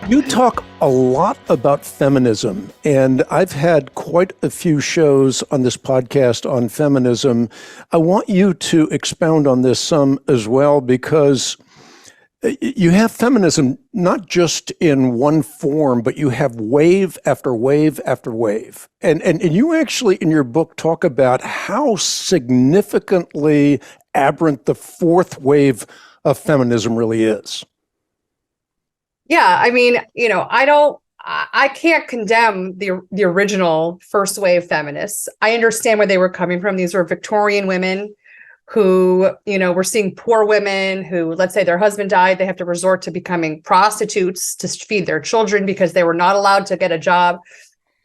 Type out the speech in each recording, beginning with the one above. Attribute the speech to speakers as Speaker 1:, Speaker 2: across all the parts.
Speaker 1: You talk a lot about feminism, and I've had quite a few shows on this podcast on feminism. I want you to expound on this some as well, because you have feminism not just in one form, but you have wave after wave after wave. And you actually, in your book, talk about how significantly aberrant the fourth wave of feminism really is.
Speaker 2: Yeah, I mean, I can't condemn the original first wave feminists. I understand where they were coming from. These were Victorian women who, were seeing poor women who, let's say their husband died, they have to resort to becoming prostitutes to feed their children because they were not allowed to get a job.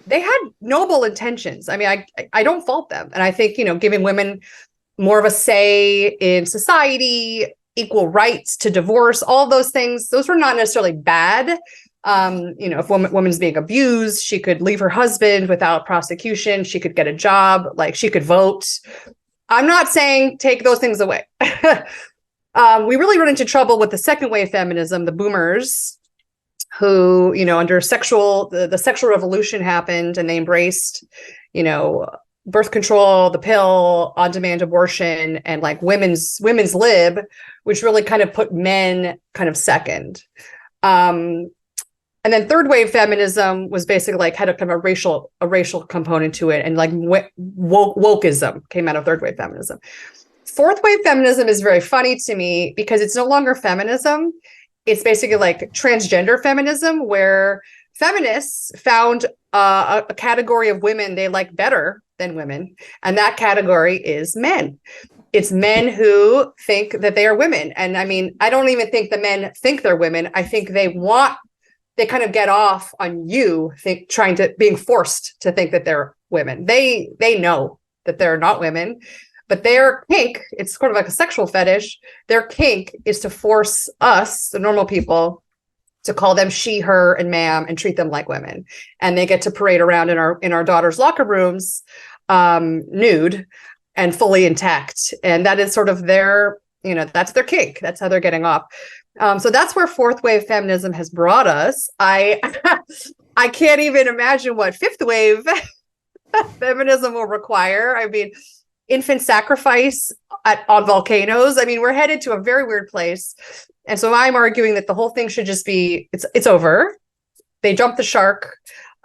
Speaker 2: They had noble intentions. I mean, I don't fault them. And I think, giving women more of a say in society, equal rights to divorce, all those things, those were not necessarily bad. If woman's being abused, she could leave her husband without prosecution. She could get a job, like she could vote. I'm not saying take those things away. We really run into trouble with the second wave feminism, the boomers, who, under the sexual revolution happened and they embraced, birth control, the pill, on-demand abortion, and like women's lib, which really kind of put men kind of second. And then third wave feminism was basically like had a kind of a racial component to it, and like wokeism came out of third wave feminism. Fourth wave feminism is very funny to me because it's no longer feminism. It's basically like transgender feminism, where feminists found a category of women they like better than women, and that category is men. It's men who think that they are women. And I mean, I don't even think the men think they're women. I think they kind of get off on being forced to think that they're women. They know that they're not women, but their kink, it's sort of like a sexual fetish. Their kink is to force us, the normal people, to call them she, her, and ma'am, and treat them like women. And they get to parade around in our daughters' locker rooms, nude and fully intact. And that is sort of their, that's their kink. That's how they're getting off. So that's where fourth wave feminism has brought us. I can't even imagine what fifth wave feminism will require. I mean, infant sacrifice on volcanoes. I mean, we're headed to a very weird place. And so I'm arguing that the whole thing should just be, it's over. They jumped the shark.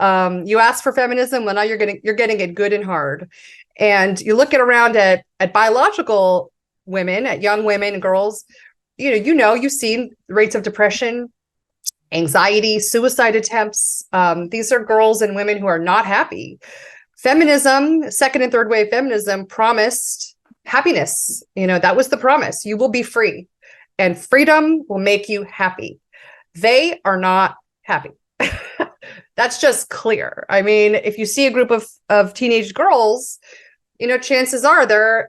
Speaker 2: You asked for feminism, well, now you're getting it good and hard. And you look around at biological women, at young women and girls, you've seen rates of depression, anxiety, suicide attempts. These are girls and women who are not happy. Feminism, second and third wave feminism, promised happiness. That was the promise. You will be free, and freedom will make you happy. They are not happy. That's just clear. I mean, if you see a group of teenage girls, chances are they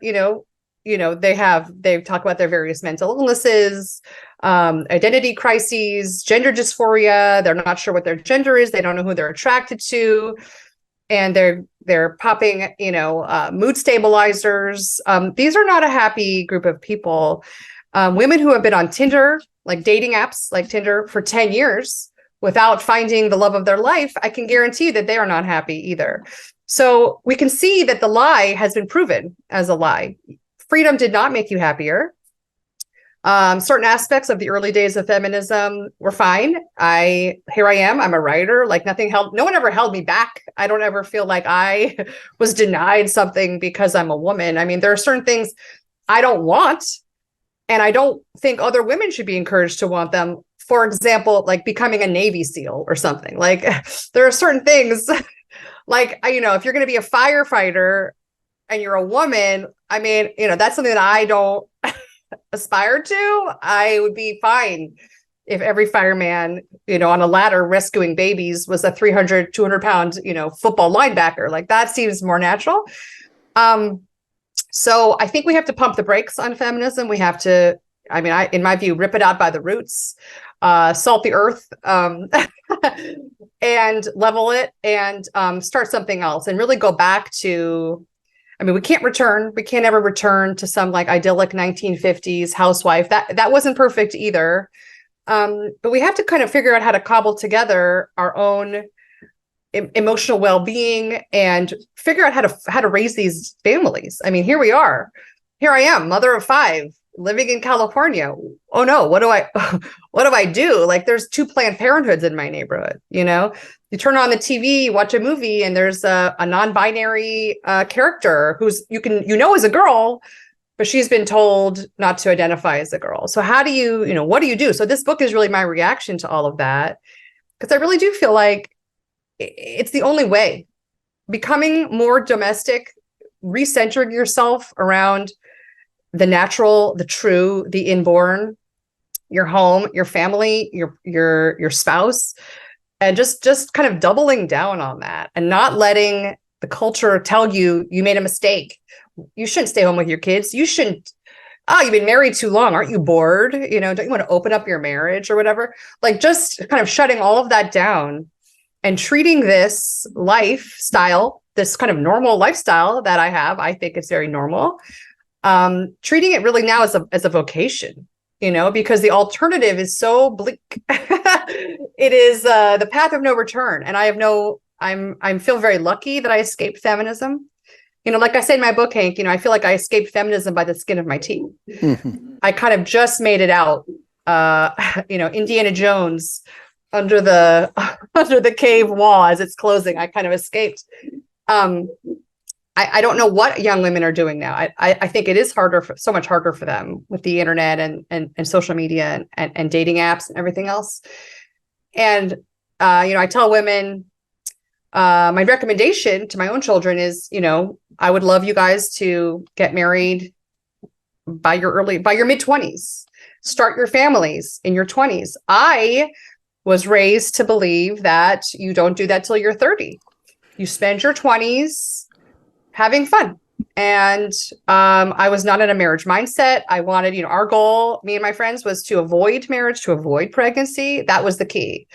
Speaker 2: talk about their various mental illnesses, identity crises, gender dysphoria. They're not sure what their gender is. They don't know who they're attracted to. And they're popping, mood stabilizers. These are not a happy group of people. Women who have been on Tinder, like dating apps like Tinder, for 10 years without finding the love of their life, I can guarantee that they are not happy either. So we can see that the lie has been proven as a lie. Freedom did not make you happier. Certain aspects of the early days of feminism were fine. Here I am, I'm a writer, like no one ever held me back. I don't ever feel like I was denied something because I'm a woman. I mean, there are certain things I don't want, and I don't think other women should be encouraged to want them. For example, like becoming a Navy SEAL or something. Like there are certain things like, if you're going to be a firefighter and you're a woman, I mean, that's something that I don't aspire to. I would be fine if every fireman, on a ladder rescuing babies was a 300, 200 pound, football linebacker. Like that seems more natural. So I think we have to pump the brakes on feminism. We have to, in my view, rip it out by the roots, salt the earth, and level it, and start something else, and really go back to, we can't ever return to some like idyllic 1950s housewife. That wasn't perfect either. But we have to kind of figure out how to cobble together our own emotional well-being and figure out how to raise these families. I mean, here we are. Here I am, mother of 5, living in California. Oh no, what do I do? Like, there's 2 Planned Parenthoods in my neighborhood. You turn on the TV, you watch a movie, and there's a non-binary character who's is a girl, but she's been told not to identify as a girl. So how do what do you do? So this book is really my reaction to all of that, because I really do feel like it's the only way. Becoming more domestic, recentering yourself around the natural, the true, the inborn, your home, your family, your spouse, and just kind of doubling down on that and not letting the culture tell you made a mistake. You shouldn't stay home with your kids. You shouldn't. Oh, you've been married too long. Aren't you bored? Don't you want to open up your marriage or whatever? Like, just kind of shutting all of that down and treating this lifestyle, this kind of normal lifestyle that I have, I think it's very normal. Treating it really now as a vocation, because the alternative is so bleak. It is the path of no return. And I feel very lucky that I escaped feminism. Like I say in my book, Hank, I feel like I escaped feminism by the skin of my teeth. I kind of just made it out, Indiana Jones under the cave wall as it's closing. I kind of escaped. I don't know what young women are doing now. I think it is so much harder for them with the internet and social media and dating apps and everything else. And, I tell women, my recommendation to my own children is, I would love you guys to get married by your mid-20s. Start your families in your 20s. I was raised to believe that you don't do that till you're 30. You spend your 20s having fun. And I was not in a marriage mindset. I wanted, our goal, me and my friends, was to avoid marriage, to avoid pregnancy. That was the key.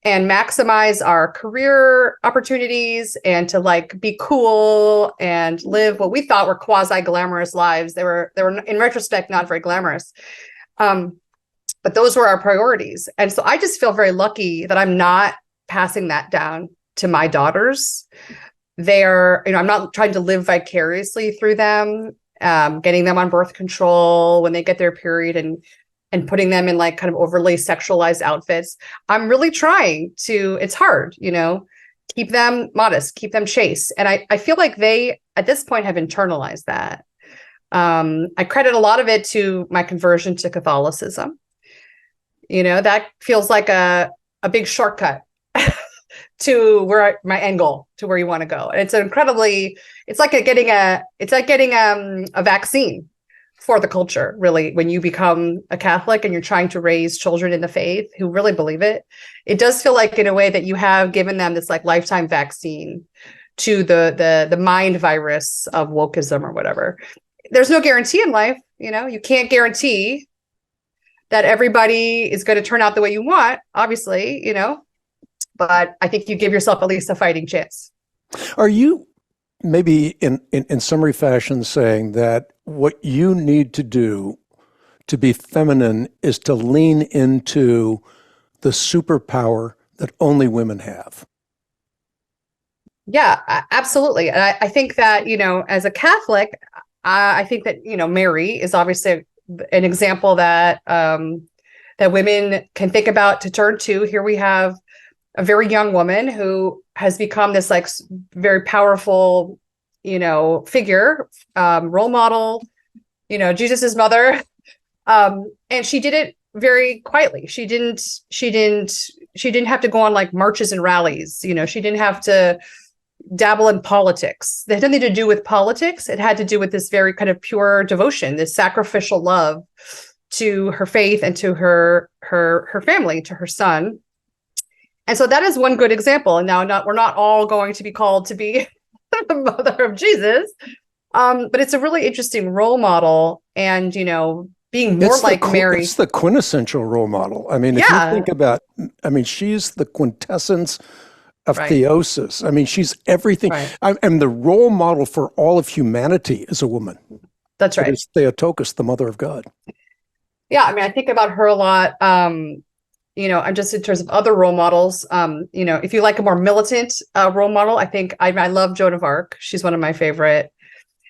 Speaker 2: And maximize our career opportunities and to be cool and live what we thought were quasi-glamorous lives. They were in retrospect not very glamorous. But those were our priorities. And so I just feel very lucky that I'm not passing that down to my daughters. I'm not trying to live vicariously through them, getting them on birth control when they get their period and putting them in kind of overly sexualized outfits. I'm really trying to, it's hard, keep them modest, keep them chaste. And I feel like they, at this point, have internalized that. I credit a lot of it to my conversion to Catholicism. That feels like a big shortcut to my end goal, to where you want to go. And it's like getting a vaccine for the culture, really, when you become a Catholic and you're trying to raise children in the faith who really believe it. It does feel like, in a way, that you have given them this lifetime vaccine to the mind virus of wokeism or whatever. There's no guarantee in life. You can't guarantee that everybody is going to turn out the way you want, obviously, but I think you give yourself at least a fighting chance.
Speaker 1: Are you maybe in summary fashion saying that what you need to do to be feminine is to lean into the superpower that only women have?
Speaker 2: Yeah, absolutely. And I think that, as a Catholic, I think that, Mary is obviously an example that that women can think about to turn to. Here we have a very young woman who has become this very powerful, figure, role model, Jesus's mother. And she did it very quietly. She didn't have to go on marches and rallies. She didn't have to dabble in politics. It had nothing to do with politics. It had to do with this very kind of pure devotion, this sacrificial love to her faith and to her family, to her son. And so that is one good example. And now we're not all going to be called to be the mother of Jesus. But it's a really interesting role model, and, being more like Mary.
Speaker 1: It's the quintessential role model. I mean, if you think about, she's the quintessence of theosis. She's everything.
Speaker 2: Right.
Speaker 1: And the role model for all of humanity is a woman.
Speaker 2: That's right.
Speaker 1: It's Theotokos, the mother of God.
Speaker 2: Yeah, I mean, I think about her a lot. I'm just in terms of other role models. If you like a more militant role model, I think I love Joan of Arc. She's one of my favorite.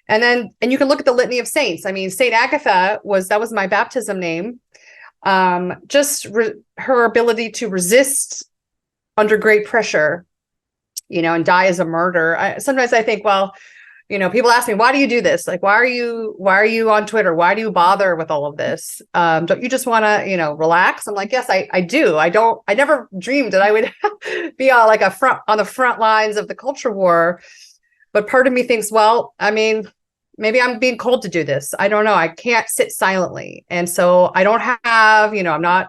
Speaker 2: And you can look at the Litany of Saints. I mean, Saint Agatha was my baptism name. Her ability to resist under great pressure, and die as a martyr. Sometimes I think, well, people ask me, why do you do this? Like, why are you on Twitter? Why do you bother with all of this? Don't you just want to, relax? I'm like, yes, I do. I never dreamed that I would be on the front lines of the culture war. But part of me thinks, well, I mean, maybe I'm being called to do this. I don't know. I can't sit silently. And so I don't have, I'm not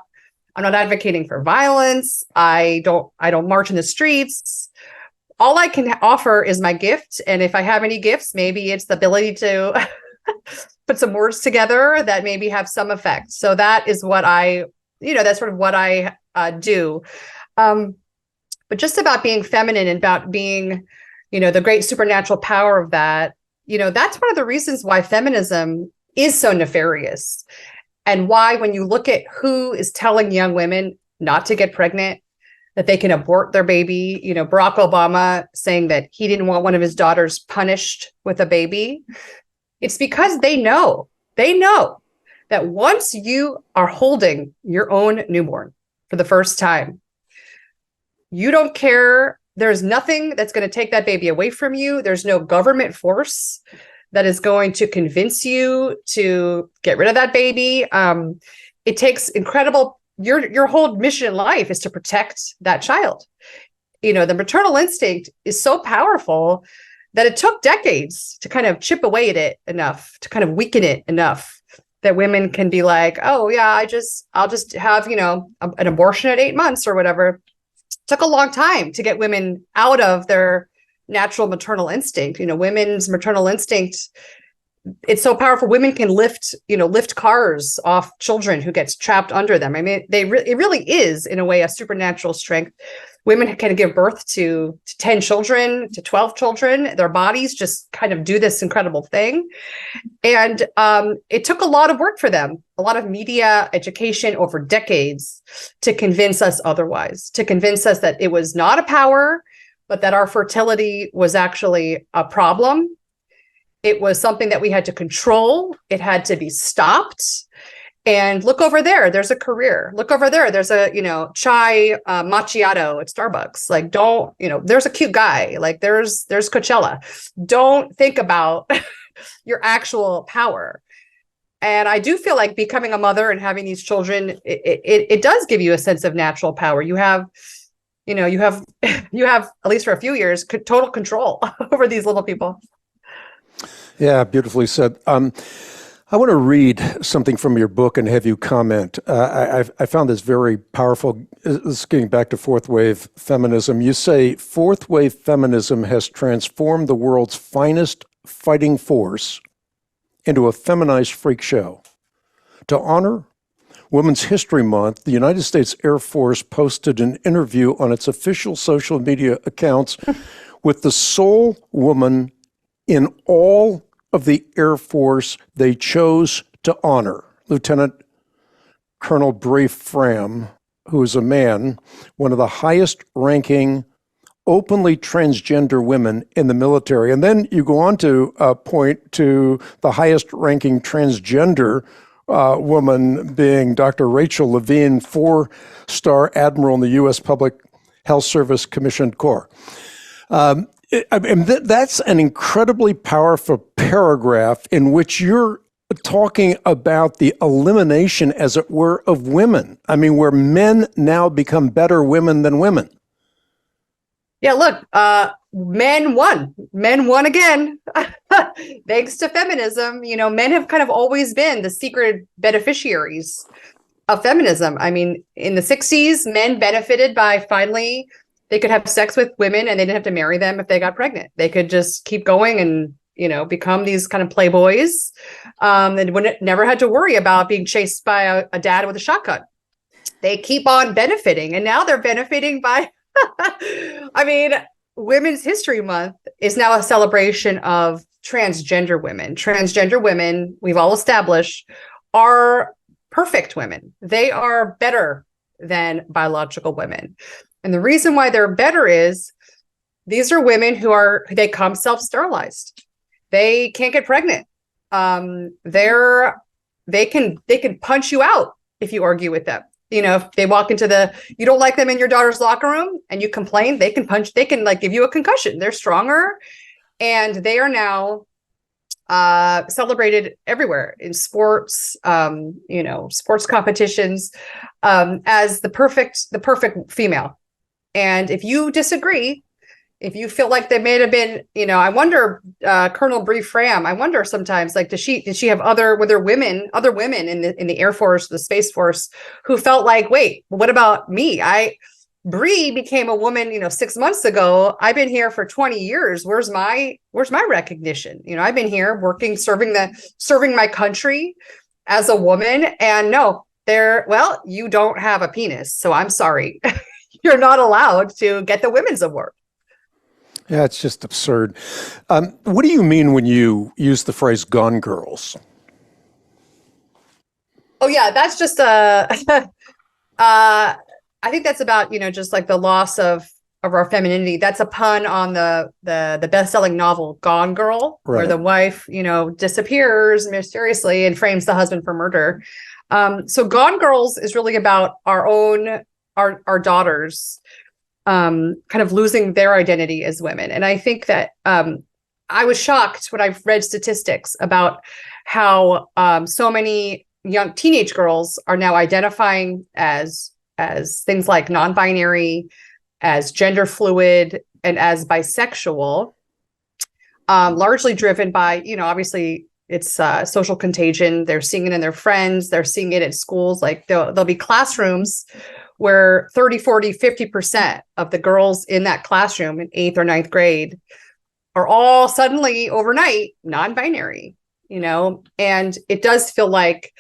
Speaker 2: advocating for violence. I don't march in the streets. All I can offer is my gift. And if I have any gifts, maybe it's the ability to put some words together that maybe have some effect. So that is what that's sort of what I do. But just about being feminine and about being, the great supernatural power of that, that's one of the reasons why feminism is so nefarious. And why, when you look at who is telling young women not to get pregnant, that they can abort their baby, Barack Obama saying that he didn't want one of his daughters punished with a baby. It's because they know that once you are holding your own newborn for the first time, you don't care. There's nothing that's going to take that baby away from you. There's no government force that is going to convince you to get rid of that baby. It takes incredible. Your whole mission in life is to protect that child. The maternal instinct is so powerful that it took decades to kind of chip away at it enough, to kind of weaken it enough that women can be like, oh yeah, I'll just have, an abortion at 8 months or whatever. It took a long time to get women out of their natural maternal instinct. Women's maternal instinct, it's so powerful. Women can lift cars off children who gets trapped under them. I mean, it really is, in a way, a supernatural strength. Women can give birth to 10 children, to 12 children. Their bodies just kind of do this incredible thing. And it took a lot of work for them, a lot of media education over decades to convince us otherwise, to convince us that it was not a power, but that our fertility was actually a problem. It was something that we had to control. It had to be stopped. And look over there, there's a career. Look over there, there's a, chai macchiato at Starbucks. Like, don't, there's a cute guy. Like, there's Coachella. Don't think about your actual power. And I do feel like becoming a mother and having these children, it does give you a sense of natural power. You have, at least for a few years, total control over these little people.
Speaker 1: Yeah, beautifully said. I want to read something from your book and have you comment. I found this very powerful. This is getting back to fourth wave feminism. You say, fourth wave feminism has transformed the world's finest fighting force into a feminized freak show. To honor Women's History Month, the United States Air Force posted an interview on its official social media accounts with the sole woman in all of the Air Force they chose to honor, Lieutenant Colonel Brave Fram, who is a man, one of the highest ranking openly transgender women in the military. And then you go on to point to the highest ranking transgender woman being Dr. Rachel Levine, 4-star admiral in the U.S. Public Health Service Commissioned Corps. That's an incredibly powerful paragraph in which you're talking about the elimination, as it were, of women. I mean, where men now become better women than women.
Speaker 2: Yeah, look, men won again, thanks to feminism. Men have kind of always been the secret beneficiaries of feminism. I mean, in the 60s, men benefited by finally they could have sex with women and they didn't have to marry them if they got pregnant. They could just keep going and, become these kind of playboys. And never had to worry about being chased by a dad with a shotgun. They keep on benefiting. And now they're benefiting by, Women's History Month is now a celebration of transgender women. Transgender women, we've all established, are perfect women. They are better than biological women. And the reason why they're better is these are women they come self-sterilized. They can't get pregnant. They can punch you out if you argue with them. If they walk into you don't like them in your daughter's locker room and you complain, they can like give you a concussion. They're stronger, and they are now celebrated everywhere in sports, sports competitions, as the perfect female. And if you disagree, if you feel like they may have been, I wonder, Colonel Bree Fram, I wonder sometimes, like, did she have other women in the Air Force, the Space Force, who felt like, wait, what about me? Bree became a woman, 6 months ago. I've been here for 20 years. Where's my recognition? I've been here working, serving my country as a woman. And no, you don't have a penis. So I'm sorry. You're not allowed to get the Women's Award.
Speaker 1: Yeah, it's just absurd. What do you mean when you use the phrase "Gone Girls"?
Speaker 2: Oh yeah, that's just I think that's about, just like the loss of our femininity. That's a pun on the best-selling novel Gone Girl, right, where the wife, disappears mysteriously and frames the husband for murder. So Gone Girls is really about our daughters kind of losing their identity as women. And I think that I was shocked when I read statistics about how so many young teenage girls are now identifying as things like non-binary, as gender fluid, and as bisexual, largely driven by, obviously it's social contagion. They're seeing it in their friends. They're seeing it at schools. Like there'll be classrooms where 30, 40, 50% of the girls in that classroom in 8th or 9th grade are all suddenly overnight non-binary, and it does feel like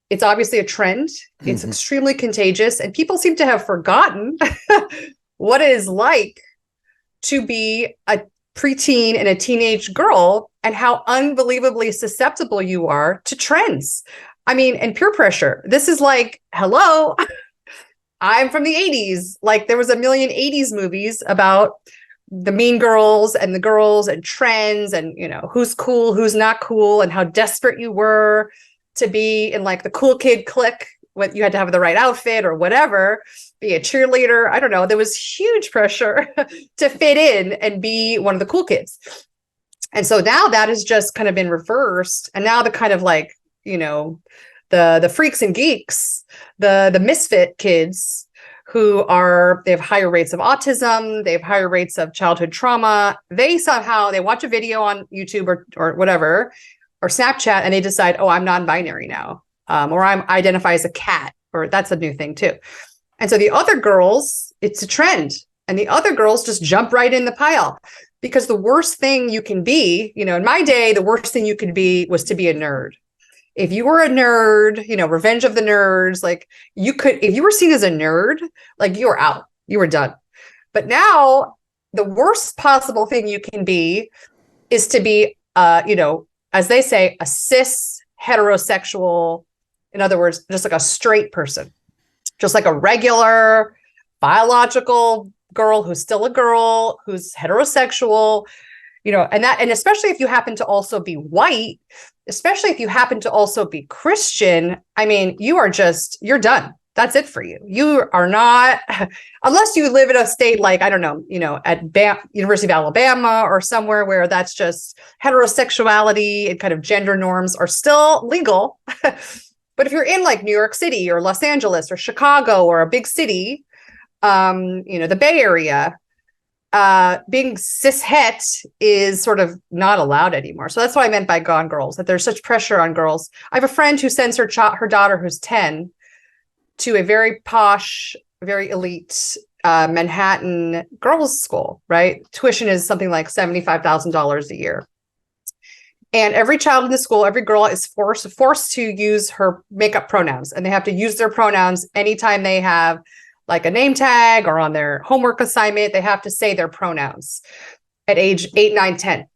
Speaker 2: it's obviously a trend. It's extremely contagious, and people seem to have forgotten what it is like to be a preteen and a teenage girl and how unbelievably susceptible you are to trends. I mean, and peer pressure. This is like, hello, I'm from the 80s. Like there was a million 80s movies about the mean girls and the girls and trends and, who's cool, who's not cool, and how desperate you were to be in like the cool kid clique. What you had to have the right outfit or whatever, be a cheerleader. I don't know. There was huge pressure to fit in and be one of the cool kids. And so now that has just kind of been reversed. And now the kind of like, the freaks and geeks, the misfit kids who they have higher rates of autism, they have higher rates of childhood trauma. They watch a video on YouTube or whatever, or Snapchat, and they decide, oh, I'm non-binary now. Or I identify as a cat, or that's a new thing too. And so the other girls, it's a trend, and the other girls just jump right in the pile, because the worst thing you can be, in my day, the worst thing you could be was to be a nerd. If you were a nerd, Revenge of the Nerds, like if you were seen as a nerd, like you were out, you were done. But now the worst possible thing you can be is to be, as they say, a cis heterosexual. In other words, just like a straight person, just like a regular biological girl who's still a girl, who's heterosexual, and especially if you happen to also be white, especially if you happen to also be Christian, I mean, you're done. That's it for you. You are not, unless you live in a state like, I don't know, at University of Alabama or somewhere where that's just heterosexuality and kind of gender norms are still legal. But if you're in like New York City or Los Angeles or Chicago or a big city, the Bay Area, being cis-het is sort of not allowed anymore. So that's what I meant by Gone Girls, that there's such pressure on girls. I have a friend who sends her daughter who's 10 to a very posh, very elite Manhattan girls' school, right? Tuition is something like $75,000 a year. And every child in the school, every girl is forced to use her makeup pronouns, and they have to use their pronouns anytime they have like a name tag or on their homework assignment. They have to say their pronouns at age 8, 9, 10.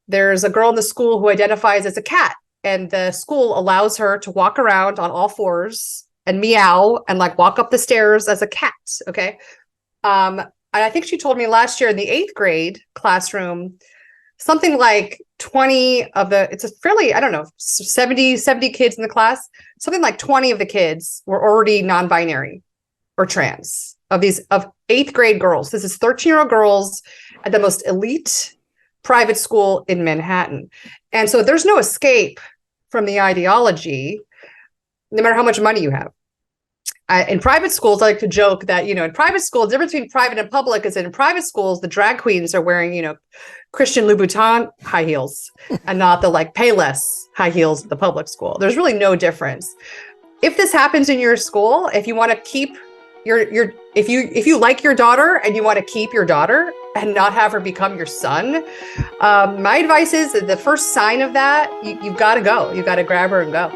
Speaker 2: There's a girl in the school who identifies as a cat, and the school allows her to walk around on all fours and meow and like walk up the stairs as a cat. Okay. And I think she told me last year in the 8th grade classroom, something like 20 of the, it's a fairly, I don't know, 70 kids in the class, something like 20 of the kids were already non-binary or trans of 8th grade girls. This is 13-year-old girls at the most elite private school in Manhattan. And so there's no escape from the ideology, no matter how much money you have. In private schools, I like to joke that, in private schools, the difference between private and public is that in private schools, the drag queens are wearing, Christian Louboutin high heels and not the like Payless high heels at the public school. There's really no difference. If this happens in your school, if you want to keep if you like your daughter and you want to keep your daughter and not have her become your son, my advice is that the first sign of that, you've got to go. You've got to grab her and go.